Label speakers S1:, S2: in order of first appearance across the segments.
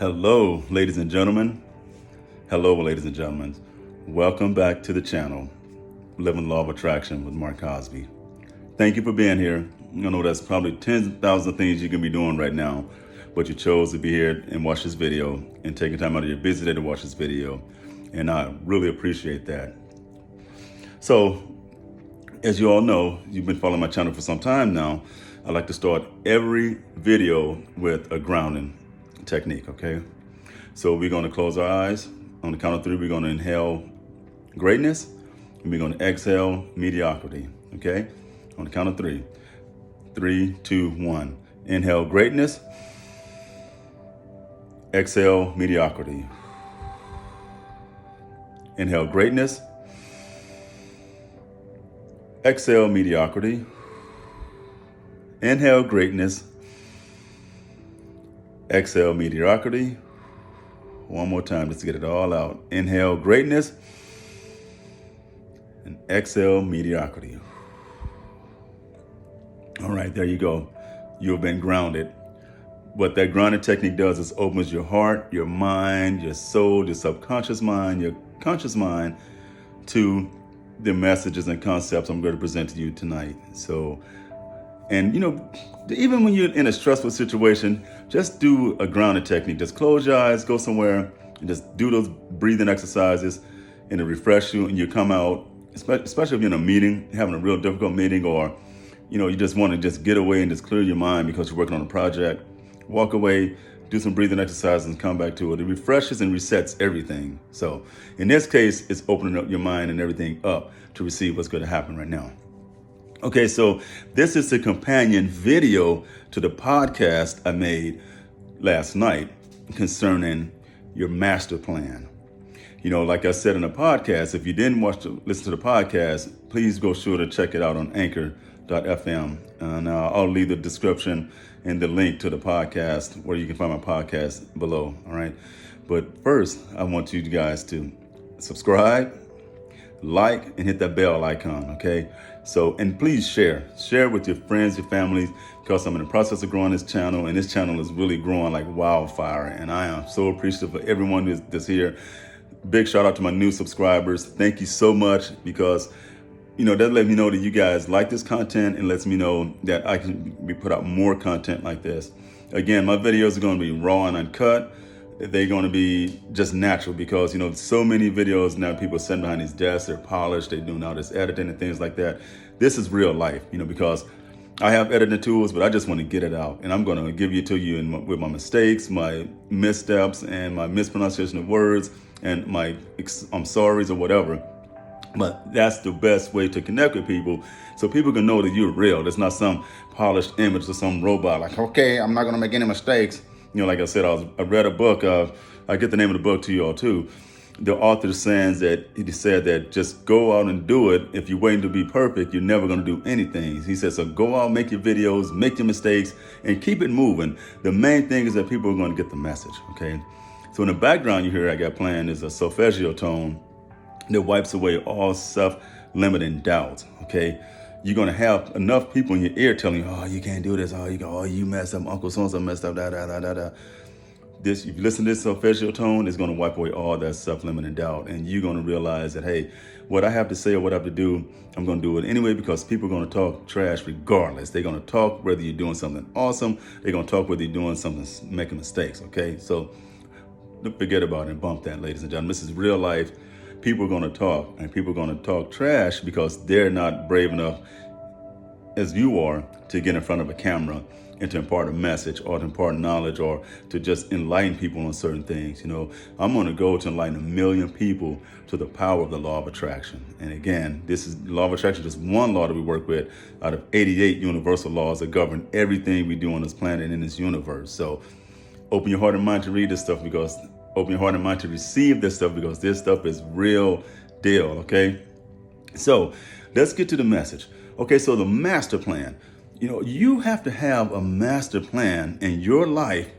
S1: Hello, ladies and gentlemen. Hello, ladies and gentlemen. Welcome back to the channel, Living Law of Attraction with Mark Cosby. Thank you for being here. I know that's probably 10,000 things you can be doing right now, but you chose to be here and watch this video and taking time out of your busy day to watch this video. And I really appreciate that. So, as you all know, you've been following my channel for some time now. I like to start every video with a grounding technique, okay? So we're going to close our eyes. On the count of three, we're going to inhale greatness, and we're going to exhale mediocrity, okay? On the count of three. 3, 2, 1. Inhale greatness, exhale mediocrity. Inhale greatness, exhale mediocrity. Inhale greatness, exhale mediocrity. One more time just to get it all out. Inhale greatness and exhale mediocrity. All right, there you go. You've been grounded. What that grounding technique does is opens your heart, your mind, your soul, your subconscious mind, your conscious mind to the messages and concepts I'm going to present to you tonight. So, and even when you're in a stressful situation, just do a grounding technique. Just close your eyes, go somewhere, and just do those breathing exercises, and it'll refresh you. And you come out, especially if you're in a meeting, having a real difficult meeting, or you just want to just get away and just clear your mind because you're working on a project. Walk away, do some breathing exercises, and come back to it. It refreshes and resets everything. So in this case, it's opening up your mind and everything up to receive what's going to happen right now. Okay, so this is the companion video to the podcast I made last night concerning your master plan. Like I said in the podcast, if you didn't listen to the podcast, please go sure to check it out on anchor.fm. And I'll leave the description and the link to the podcast where you can find my podcast below, all right? But first, I want you guys to subscribe, like, and hit that bell icon, okay? So, and please share with your friends, your families, because I'm in the process of growing this channel, and this channel is really growing like wildfire, and I am so appreciative for everyone that's here. Big shout out to my new subscribers. Thank you so much, because that lets me know that you guys like this content and lets me know that I can put out more content like this. Again, my videos are going to be raw and uncut. They're going to be just natural because, so many videos now people sitting behind these desks, they're polished, they're doing all this editing and things like that. This is real life, because I have editing tools, but I just want to get it out. And I'm going to give it to you with my mistakes, my missteps, and my mispronunciation of words, and my I'm sorries or whatever. But that's the best way to connect with people, so people can know that you're real. There's not some polished image or some robot like, okay, I'm not going to make any mistakes. Like I said, I read a book. I get the name of the book to you all too. The author he said that just go out and do it. If you're waiting to be perfect, you're never going to do anything. He said, so go out, make your videos, make your mistakes, and keep it moving. The main thing is that people are going to get the message, okay? So in the background you hear I got playing is a solfeggio tone that wipes away all self-limiting doubts, okay? You're going to have enough people in your ear telling you, oh, you can't do this. Oh, you messed up. Uncle so-and-so messed up, If you listen to this solfeggio tone, it's going to wipe away all that self-limiting doubt. And you're going to realize that, hey, what I have to say or what I have to do, I'm going to do it anyway, because people are going to talk trash regardless. They're going to talk whether you're doing something awesome. They're going to talk whether you're doing something, making mistakes, okay? So don't forget about it and bump that, ladies and gentlemen. This is real life. People are going to talk, and people are going to talk trash because they're not brave enough as you are to get in front of a camera and to impart a message or to impart knowledge or to just enlighten people on certain things. I'm going to go to enlighten 1 million people to the power of the law of attraction. And again, this is law of attraction, just one law that we work with out of 88 universal laws that govern everything we do on this planet and in this universe. So open your heart and mind to read this stuff, open your heart and mind to receive this stuff, because this stuff is real deal, okay? So let's get to the message. Okay, so the master plan. You have to have a master plan in your life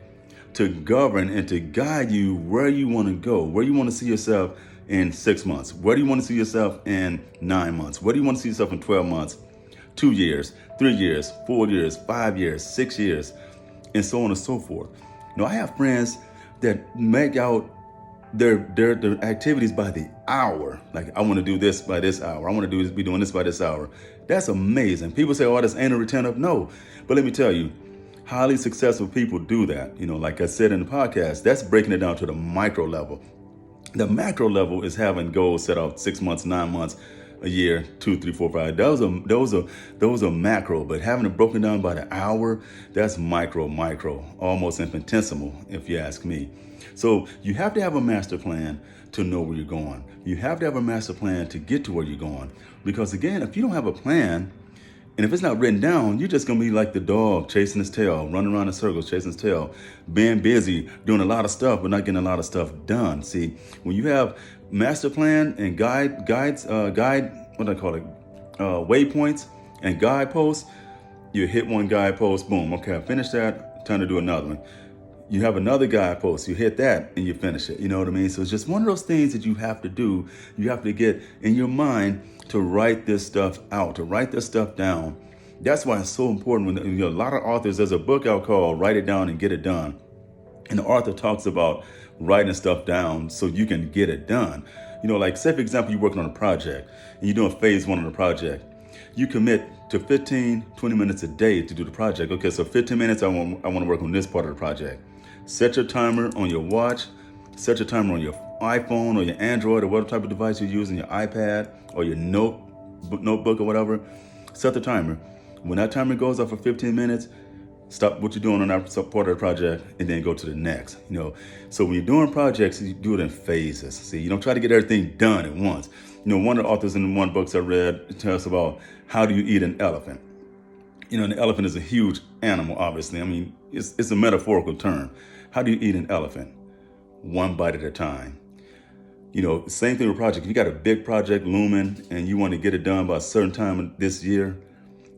S1: to govern and to guide you where you want to go, where you want to see yourself in 6 months, where do you want to see yourself in 9 months, where do you want to see yourself in 12 months, 2 years, 3 years, 4 years, 5 years, 6 years, and so on and so forth. I have friends that make out their activities by the hour. Like, I want to do this by this hour. I want to be doing this by this hour. That's amazing. People say, "Oh, that's anal retentive." No, but let me tell you, highly successful people do that. Like I said in the podcast, that's breaking it down to the micro level. The macro level is having goals set out 6 months, 9 months, a year, 2, 3, 4, 5. Those are macro, but having it broken down by the hour, that's micro, almost infinitesimal, if you ask me. So you have to have a master plan to know where you're going. You have to have a master plan to get to where you're going. Because again, if you don't have a plan, and if it's not written down, you're just going to be like the dog chasing his tail, running around in circles, chasing his tail, being busy, doing a lot of stuff, but not getting a lot of stuff done. See, when you have master plan and waypoints and guideposts, you hit one guidepost, boom, okay, I finished that, time to do another one. You have another guidepost, you hit that and you finish it. You know what I mean? So it's just one of those things that you have to do. You have to get in your mind to write this stuff out, to write this stuff down. That's why it's so important. When a lot of authors, there's a book out called Write It Down and Get It Done. And the author talks about writing stuff down so you can get it done. Like, say, for example, you're working on a project and you're doing phase 1 of the project. You commit to 15, 20 minutes a day to do the project. Okay, so 15 minutes, I want to work on this part of the project. Set your timer on your watch, set your timer on your iPhone or your Android or whatever type of device you're using, your iPad or your notebook or whatever. Set the timer. When that timer goes off for 15 minutes, stop what you're doing on that part of the project and then go to the next. So when you're doing projects, you do it in phases. See, you don't try to get everything done at once. One of the authors in one book I read tells us about how do you eat an elephant. An elephant is a huge animal, obviously. I mean, it's a metaphorical term. How do you eat an elephant? One bite at a time. Same thing with project. If you got a big project looming and you want to get it done by a certain time this year,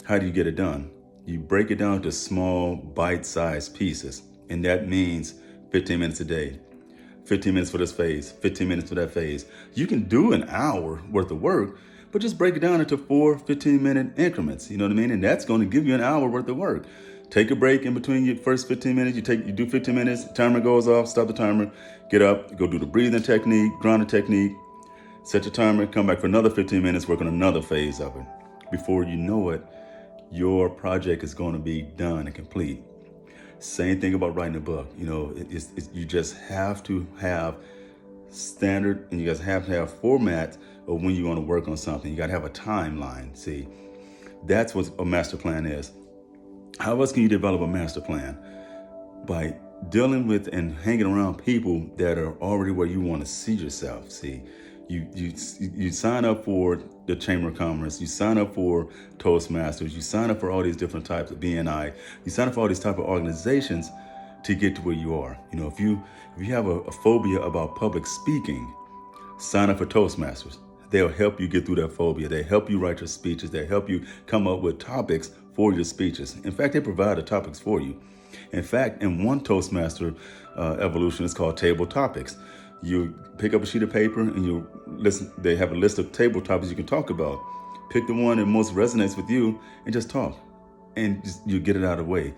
S1: how do you get it done? You break it down to small, bite-sized pieces. And that means 15 minutes a day. 15 minutes for this phase, 15 minutes for that phase. You can do an hour worth of work, but just break it down into 4 15-minute increments. You know what I mean? And that's going to give you an hour worth of work. Take a break in between your first 15 minutes. You do 15 minutes, timer goes off, stop the timer, get up, go do the breathing technique, grounding technique, set your timer, come back for another 15 minutes, work on another phase of it. Before you know it, your project is going to be done and complete. Same thing about writing a book. You just have to have standard, and you guys have to have format of when you want to work on something. You got to have a timeline. See, that's what a master plan is. How else can you develop a master plan? By dealing with and hanging around people that are already where you want to see yourself. See, you sign up for the Chamber of Commerce, you sign up for Toastmasters, you sign up for all these different types of BNI, you sign up for all these type of organizations to get to where you are. If you have a phobia about public speaking, sign up for Toastmasters. They'll help you get through that phobia. They help you write your speeches. They help you come up with topics for your speeches. In fact, they provide the topics for you. In fact, in one Toastmaster evolution, it's called Table Topics. You pick up a sheet of paper and you listen. They have a list of table topics you can talk about. Pick the one that most resonates with you and just talk. And you get it out of the way.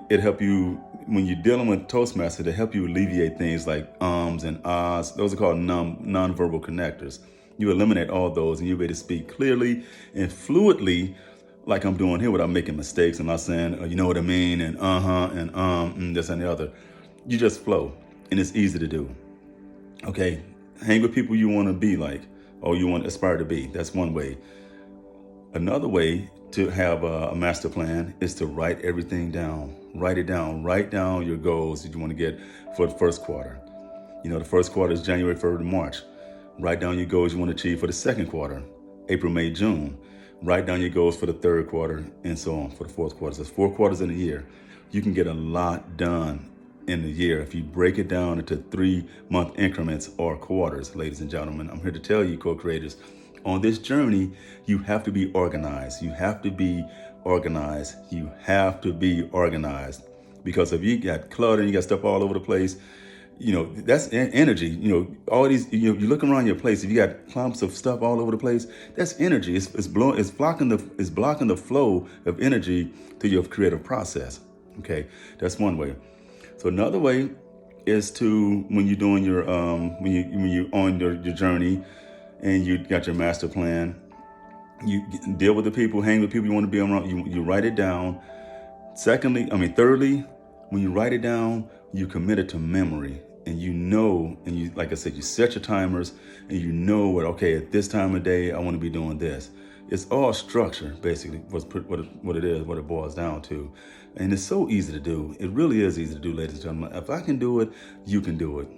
S1: It help you, when you're dealing with Toastmaster, to help you alleviate things like ums and ahs. Those are called non-verbal connectors. You eliminate all those and you're able to speak clearly and fluidly, like I'm doing here, without making mistakes and not saying, you know what I mean, and and this and the other. You just flow, and it's easy to do. Okay, hang with people you want to be like, or you want to aspire to be. That's one way. Another way to have a master plan is to write everything down. Write it down. Write down your goals that you want to get for the first quarter. The first quarter is January, February, March. Write down your goals you want to achieve for the second quarter, April, May, June. Write down your goals for the third quarter and so on for the fourth quarter. So there's 4 quarters in a year. You can get a lot done in a year if you break it down into 3-month increments or quarters. Ladies and gentlemen, I'm here to tell you, co-creators, on this journey, you have to be organized. You have to be organized. You have to be organized. Because if you got clutter and you got stuff all over the place, that's energy. All these, you look around your place, if you got clumps of stuff all over the place, that's energy. It's blocking the flow of energy to your creative process. Okay, that's one way. So another way is to when you're doing your when you're on your journey and you got your master plan, you deal with the people, hang with people you want to be around. You write it down. Thirdly, when you write it down, you commit it to memory, and you like I said, you set your timers, and you know okay, at this time of day, I want to be doing this. It's all structure, basically, what it is, what it boils down to. And it's so easy to do. It really is easy to do, ladies and gentlemen. If I can do it, you can do it.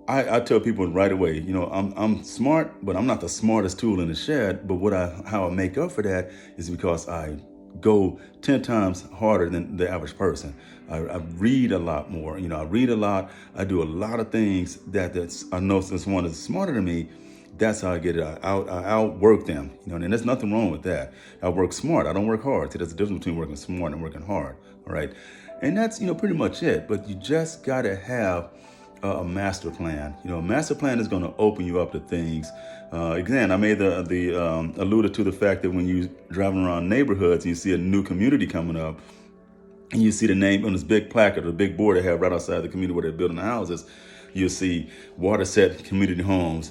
S1: I tell people right away, I'm smart, but I'm not the smartest tool in the shed. But how I make up for that is because I go 10 times harder than the average person. I read a lot more. I read a lot. I do a lot of things I know since one is smarter than me. That's how I get it. I outwork them. And there's nothing wrong with that. I work smart. I don't work hard. See, there's a difference between working smart and working hard. All right. And that's, pretty much it. But you just got to have a master plan. A master plan is going to open you up to things. Again, I made alluded to the fact that when you're driving around neighborhoods and you see a new community coming up, and you see the name on this big placard or big board they have right outside the community where they're building the houses, you'll see Waterset Community Homes,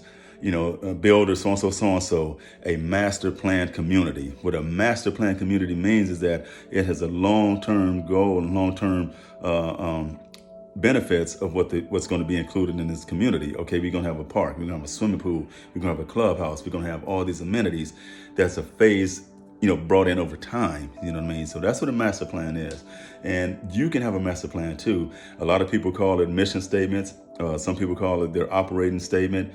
S1: builder so-and-so, a master plan community. What a master plan community means is that it has a long-term goal and long-term benefits of what's going to be included in this community. Okay, we're going to have a park, we're going to have a swimming pool, we're going to have a clubhouse, we're going to have all these amenities. That's a phase, brought in over time. You know what I mean? So that's what a master plan is. And you can have a master plan too. A lot of people call it mission statements. Some people call it their operating statement.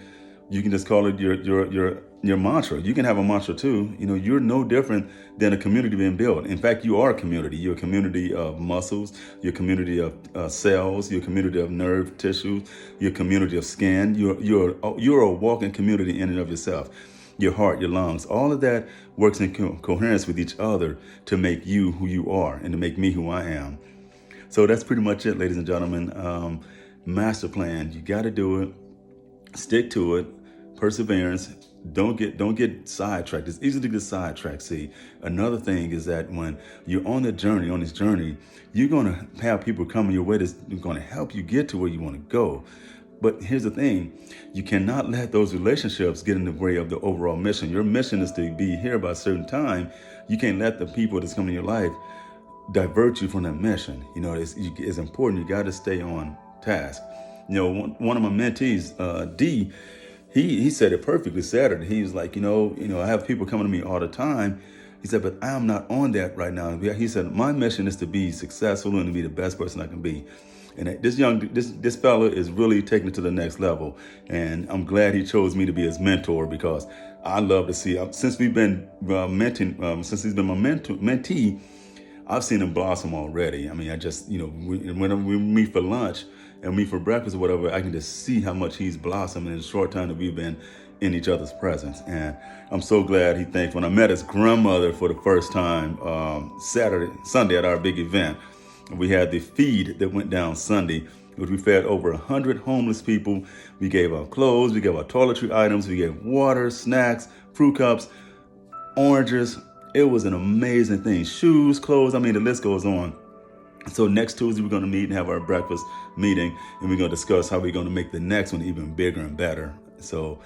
S1: You can just call it your mantra. You can have a mantra too. You're no different than a community being built. In fact, you are a community. You're a community of muscles. You're a community of cells. You're a community of nerve tissues. You're a community of skin. You're a walking community in and of yourself. Your heart, your lungs, all of that works in coherence with each other to make you who you are and to make me who I am. So that's pretty much it, ladies and gentlemen. Master plan. You got to do it. Stick to it. Perseverance. Don't get sidetracked. It's easy to get sidetracked. See, another thing is that when you're on this journey, you're going to have people coming your way that's going to help you get to where you want to go. But here's the thing, you cannot let those relationships get in the way of the overall mission. Your mission is to be here by a certain time. You can't let the people that's coming in your life divert you from that mission. It's important. You got to stay on task. One of my mentees, D, he said it perfectly Saturday. He was like, I have people coming to me all the time. He said, but I'm not on that right now. He said, my mission is to be successful and to be the best person I can be. And this fella is really taking it to the next level. And I'm glad he chose me to be his mentor, because I love to see, since we've been since he's been my mentee, I've seen him blossom already. I just, when we meet for lunch and meet for breakfast or whatever, I can just see how much he's blossomed in the short time that we've been in each other's presence. And I'm so glad he thanked when I met his grandmother for the first time Sunday at our big event. We had the feed that went down Sunday, which we fed over 100 homeless people. We gave out clothes, we gave out toiletry items, we gave water, snacks, fruit cups, oranges. It was an amazing thing. Shoes, clothes, the list goes on. So next Tuesday, we're going to meet and have our breakfast meeting, and we're going to discuss how we're going to make the next one even bigger and better. So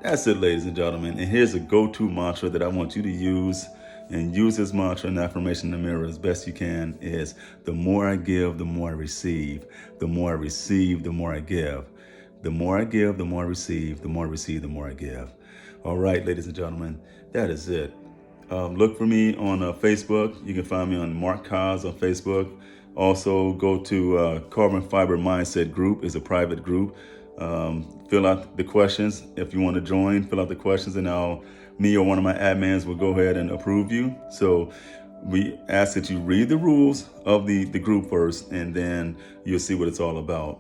S1: that's it, ladies and gentlemen. And here's a go-to mantra that I want you to use. And use this mantra and affirmation in the mirror as best you can is, the more I give, the more I receive. The more I receive, the more I give. The more I give, the more I receive. The more I receive, the more I give. All right, ladies and gentlemen, that is it. Look for me on Facebook. You can find me on Mark Kaz on Facebook. Also, go to Carbon Fiber Mindset Group. It's a private group. Fill out the questions. If you want to join, fill out the questions, and me or one of my admins will go ahead and approve you. So we ask that you read the rules of the group first, and then you'll see what it's all about.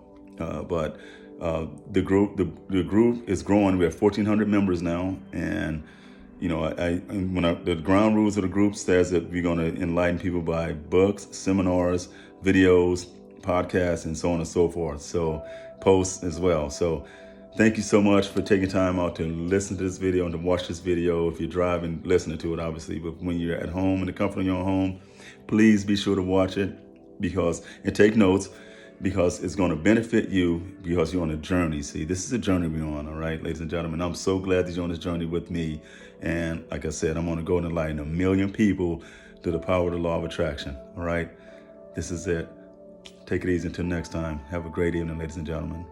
S1: But the group is growing. We have 1,400 members now, and the ground rules of the group says that we're going to enlighten people by books, seminars, videos, podcasts, and so on and so forth. So posts as well. So thank you so much for taking time out to listen to this video and to watch this video. If you're driving, listening to it, obviously, but when you're at home in the comfort of your own home, please be sure to watch it and take notes. because it's going to benefit you because you're on a journey. See, this is a journey we're on, all right, ladies and gentlemen. I'm so glad that you're on this journey with me. And like I said, I'm going to go and enlighten 1 million people through the power of the law of attraction, all right? This is it. Take it easy until next time. Have a great evening, ladies and gentlemen.